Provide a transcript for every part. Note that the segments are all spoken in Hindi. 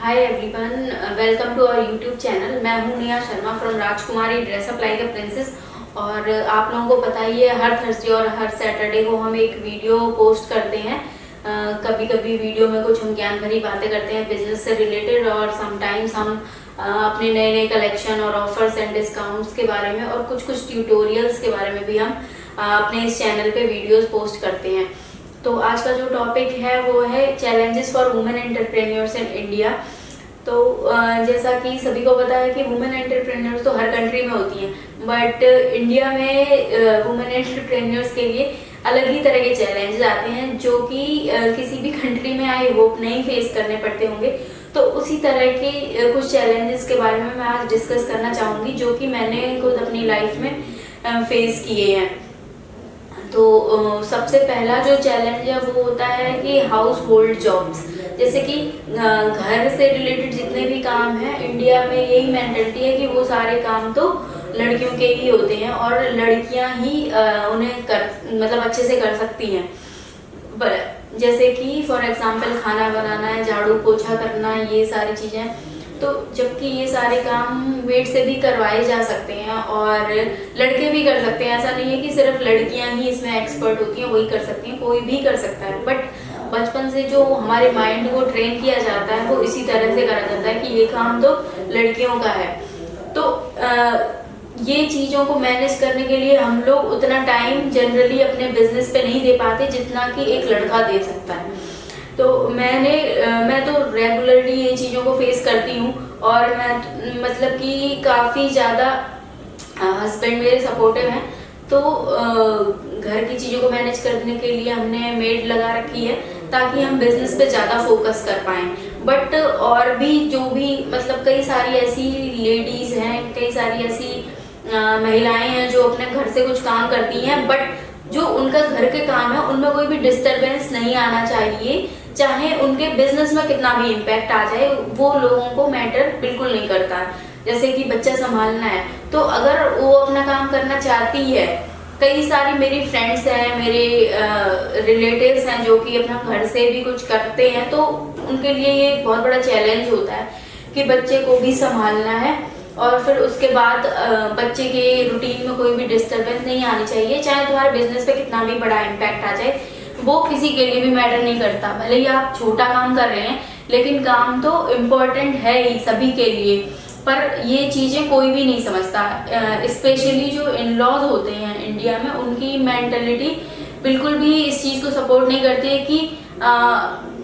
Hi everyone, welcome to our YouTube channel. मैं हूं Neha Sharma from Rajkumari dress up like a princess. और आप लोगों को पता ही है, हर थर्सडे और हर सैटरडे को हम एक वीडियो पोस्ट करते हैं। कभी कभी वीडियो में कुछ हम ज्ञान भरी बातें करते हैं बिजनेस से रिलेटेड, और समटाइम्स हम अपने नए नए कलेक्शन और ऑफर्स एंड डिस्काउंट्स के बारे में और कुछ कुछ ट्यूटोरियल्स के बारे में भी हम अपने इस चैनल पे वीडियोस पोस्ट करते हैं। तो आज का जो टॉपिक है वो है challenges for women entrepreneurs in India. तो जैसा कि सभी को पता है कि वुमेन एंटरप्रेन्योर्स तो हर कंट्री में होती हैं, बट इंडिया में वुमेन एंटरप्रेन्योर्स के लिए अलग ही तरह के चैलेंजेस आते हैं, जो कि किसी भी कंट्री में आई होप नहीं फेस करने पड़ते होंगे। तो उसी तरह के कुछ चैलेंजेस के बारे में मैं आज डिस्कस करना चाहूँगी, जो कि मैंने खुद अपनी लाइफ में फेस किए हैं। तो सबसे पहला जो चैलेंज है वो होता है कि हाउस होल्ड जॉब्स, जैसे कि घर से रिलेटेड जितने भी काम हैं, इंडिया में यही मेंटालिटी है कि वो सारे काम तो लड़कियों के ही होते हैं और लड़कियां ही उन्हें मतलब अच्छे से कर सकती हैं। जैसे कि फॉर एग्जांपल खाना बनाना है, झाड़ू पोछा करना, ये सारी चीज़ें। तो जबकि ये सारे काम मेड से भी करवाए जा सकते हैं और लड़के भी कर सकते हैं। ऐसा नहीं है कि सिर्फ लड़कियां ही इसमें एक्सपर्ट होती हैं, वही कर सकती हैं, कोई भी कर सकता है। बट बचपन से जो हमारे माइंड को ट्रेन किया जाता है वो इसी तरह से करा जाता है कि ये काम तो लड़कियों का है। तो ये चीज़ों को मैनेज करने के लिए हम लोग उतना टाइम जनरली अपने बिजनेस पे नहीं दे पाते जितना कि एक लड़का दे सकता है। तो मैं तो रेगुलरली ये चीज़ों को फेस करती हूँ, और मैं मतलब कि काफ़ी ज़्यादा हस्बैंड मेरे सपोर्टिव हैं। तो घर की चीज़ों को मैनेज करने के लिए हमने मेड लगा रखी है ताकि हम बिजनेस पे ज़्यादा फोकस कर पाएँ। बट और भी जो भी मतलब कई सारी ऐसी लेडीज़ हैं, कई सारी ऐसी महिलाएं हैं जो अपने घर से कुछ काम करती हैं, बट जो उनका घर के काम है उनमें कोई भी डिस्टरबेंस नहीं आना चाहिए। चाहे उनके बिजनेस में कितना भी इम्पैक्ट आ जाए, वो लोगों को मैटर बिल्कुल नहीं करता। जैसे कि बच्चा संभालना है, तो अगर वो अपना काम करना चाहती है, कई सारी मेरी फ्रेंड्स हैं, मेरे रिलेटिव्स हैं जो कि अपना घर से भी कुछ करते हैं, तो उनके लिए ये बहुत बड़ा चैलेंज होता है कि बच्चे को भी संभालना है और फिर उसके बाद बच्चे के रूटीन में कोई भी डिस्टरबेंस नहीं आनी चाहिए। चाहे तुम्हारे बिजनेस पे कितना भी बड़ा इम्पैक्ट आ जाए, वो किसी के लिए भी मैटर नहीं करता। भले ही आप छोटा काम कर रहे हैं, लेकिन काम तो इम्पोर्टेंट है ही सभी के लिए। पर ये चीज़ें कोई भी नहीं समझता, स्पेशली जो इन लॉज होते हैं इंडिया में, उनकी मेंटलिटी बिल्कुल भी इस चीज़ को सपोर्ट नहीं करती है कि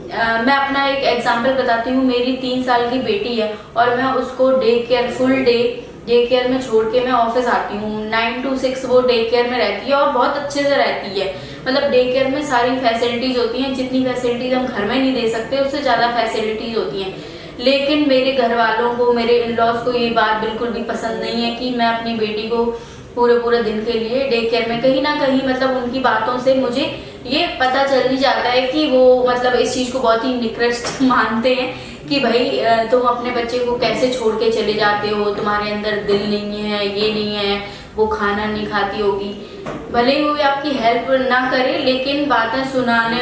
मैं अपना एक एग्जांपल बताती हूँ। मेरी 3 साल की बेटी है और मैं उसको फुल डे डे केयर में छोड़ के मैं ऑफिस आती हूँ। 9 to 6 वो डे केयर में रहती है और बहुत अच्छे से रहती है। मतलब डे केयर में सारी फैसिलिटीज होती हैं, जितनी फैसिलिटीज हम घर में नहीं दे सकते उससे ज़्यादा फैसिलिटीज होती हैं। लेकिन मेरे घर वालों को, मेरे इन लॉज को ये बात बिल्कुल भी पसंद नहीं है कि मैं अपनी बेटी को पूरे दिन के लिए डे केयर में, कहीं ना कहीं मतलब उनकी बातों से मुझे ये पता चल ही जाता है कि वो मतलब इस चीज़ को बहुत ही निकृष्ट मानते हैं कि भाई तुम अपने बच्चे को कैसे छोड़ के चले जाते हो, तुम्हारे अंदर दिल नहीं है, ये नहीं है, वो खाना नहीं खाती होगी। भले ही वो आपकी हेल्प ना करे, लेकिन बातें सुनाने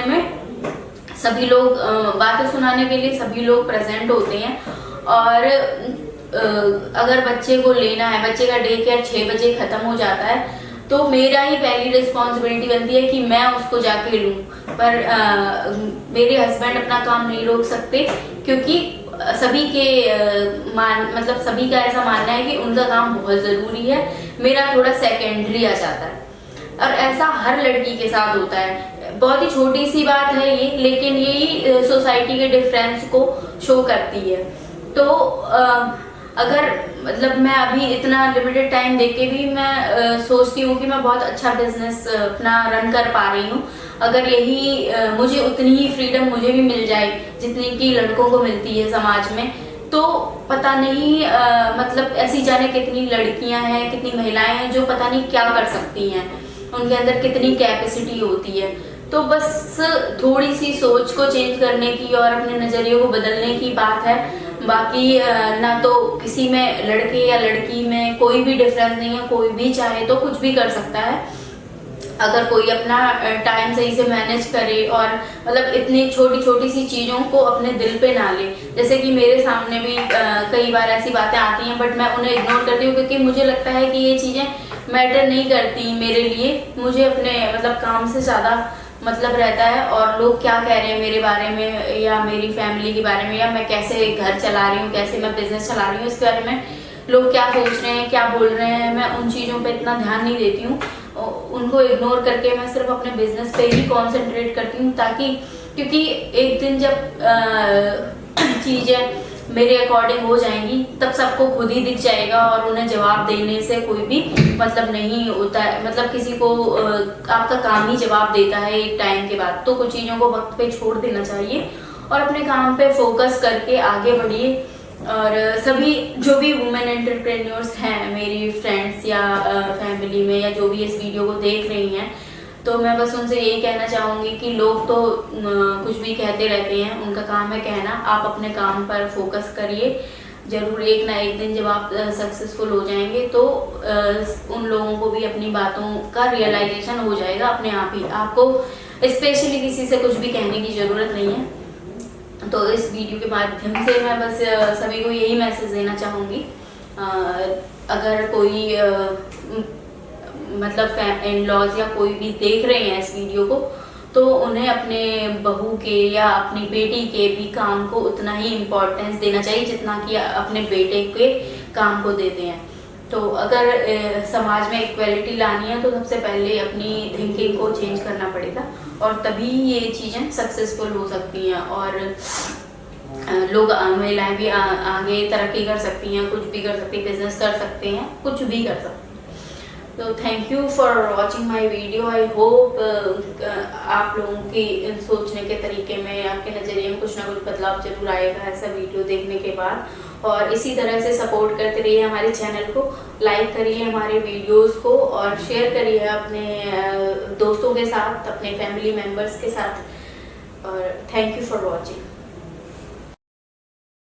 के लिए सभी लोग प्रेजेंट होते हैं। और अगर बच्चे को लेना है, बच्चे का डे केयर 6 बजे खत्म हो जाता है, तो मेरा ही पहली रिस्पॉन्सिबिलिटी बनती है कि मैं उसको जाके लूँ। पर मेरे हस्बैंड अपना काम नहीं रोक सकते, क्योंकि सभी के मतलब सभी का ऐसा मानना है कि उनका काम बहुत ज़रूरी है, मेरा थोड़ा सेकेंडरी आ जाता है। और ऐसा हर लड़की के साथ होता है। बहुत ही छोटी सी बात है ये, लेकिन यही सोसाइटी के डिफरेंस को शो करती है। तो अगर मतलब मैं अभी इतना लिमिटेड टाइम देके भी मैं सोचती हूँ कि मैं बहुत अच्छा बिजनेस अपना रन कर पा रही हूँ। अगर यही मुझे उतनी ही फ्रीडम मुझे भी मिल जाए जितनी कि लड़कों को मिलती है समाज में, तो पता नहीं मतलब ऐसी जाने कितनी लड़कियां हैं, कितनी महिलाएं हैं जो पता नहीं क्या कर सकती हैं, उनके अंदर कितनी कैपेसिटी होती है। तो बस थोड़ी सी सोच को चेंज करने की और अपने नज़रिए को बदलने की बात है। बाकी ना तो किसी में, लड़के या लड़की में कोई भी डिफरेंस नहीं है, कोई भी चाहे तो कुछ भी कर सकता है। अगर कोई अपना टाइम सही से मैनेज करे और मतलब इतनी छोटी छोटी सी चीज़ों को अपने दिल पे ना ले। जैसे कि मेरे सामने भी कई बार ऐसी बातें आती हैं, बट मैं उन्हें इग्नोर करती हूँ क्योंकि मुझे लगता है कि ये चीज़ें मैटर नहीं करती मेरे लिए। मुझे अपने मतलब काम से ज़्यादा मतलब रहता है, और लोग क्या कह रहे हैं मेरे बारे में या मेरी फैमिली के बारे में, या मैं कैसे घर चला रही हूँ, कैसे मैं बिजनेस चला रही हूँ, इसके बारे में लोग क्या सोच रहे हैं, क्या बोल रहे हैं, मैं उन चीज़ों पे इतना ध्यान नहीं देती हूँ। उनको इग्नोर करके मैं सिर्फ अपने बिजनेस पे ही कंसंट्रेट करती हूँ, ताकि क्योंकि एक दिन जब चीज़ें मेरे अकॉर्डिंग हो जाएंगी तब सबको खुद ही दिख जाएगा, और उन्हें जवाब देने से कोई भी मतलब नहीं होता है। मतलब किसी को आपका काम ही जवाब देता है एक टाइम के बाद। तो कुछ चीज़ों को वक्त पे छोड़ देना चाहिए और अपने काम पे फोकस करके आगे बढ़िए। और सभी जो भी वुमेन एंटरप्रेन्योर्स हैं मेरी फ्रेंड्स या फैमिली में, या जो भी इस वीडियो को देख रही हैं, तो मैं बस उनसे यही कहना चाहूँगी कि लोग तो कुछ भी कहते रहते हैं, उनका काम है कहना। आप अपने काम पर फोकस करिए, जरूर एक ना एक दिन जब आप सक्सेसफुल हो जाएंगे तो उन लोगों को भी अपनी बातों का रियलाइजेशन हो जाएगा अपने आप ही। आपको स्पेशली किसी से कुछ भी कहने की ज़रूरत नहीं है। तो इस वीडियो के माध्यम से मैं बस सभी को यही मैसेज देना चाहूँगी, अगर कोई मतलब इन लॉज या कोई भी देख रहे हैं इस वीडियो को, तो उन्हें अपने बहू के या अपनी बेटी के भी काम को उतना ही इम्पोर्टेंस देना चाहिए जितना कि अपने बेटे के काम को देते हैं। तो अगर समाज में इक्वलिटी लानी है तो सबसे पहले अपनी थिंकिंग को चेंज करना पड़ेगा, और तभी ये चीज़ें सक्सेसफुल हो सकती हैं, और लोग महिलाएं भी आगे तरक्की कर सकती हैं, कुछ भी कर सकती हैं, बिजनेस कर सकते हैं, कुछ भी कर सकते हैं। तो thank you for watching my video. I hope आप लोगों की सोचने के तरीके में, आपके नज़रिए में कुछ ना कुछ बदलाव जरूर आएगा ऐसा वीडियो देखने के बाद। और इसी तरह से सपोर्ट करते रहिए हमारे चैनल को, लाइक करिए हमारे वीडियोस को, और शेयर करिए अपने दोस्तों के साथ, अपने फैमिली मेम्बर्स के साथ। और थैंक यू फॉर वॉचिंग।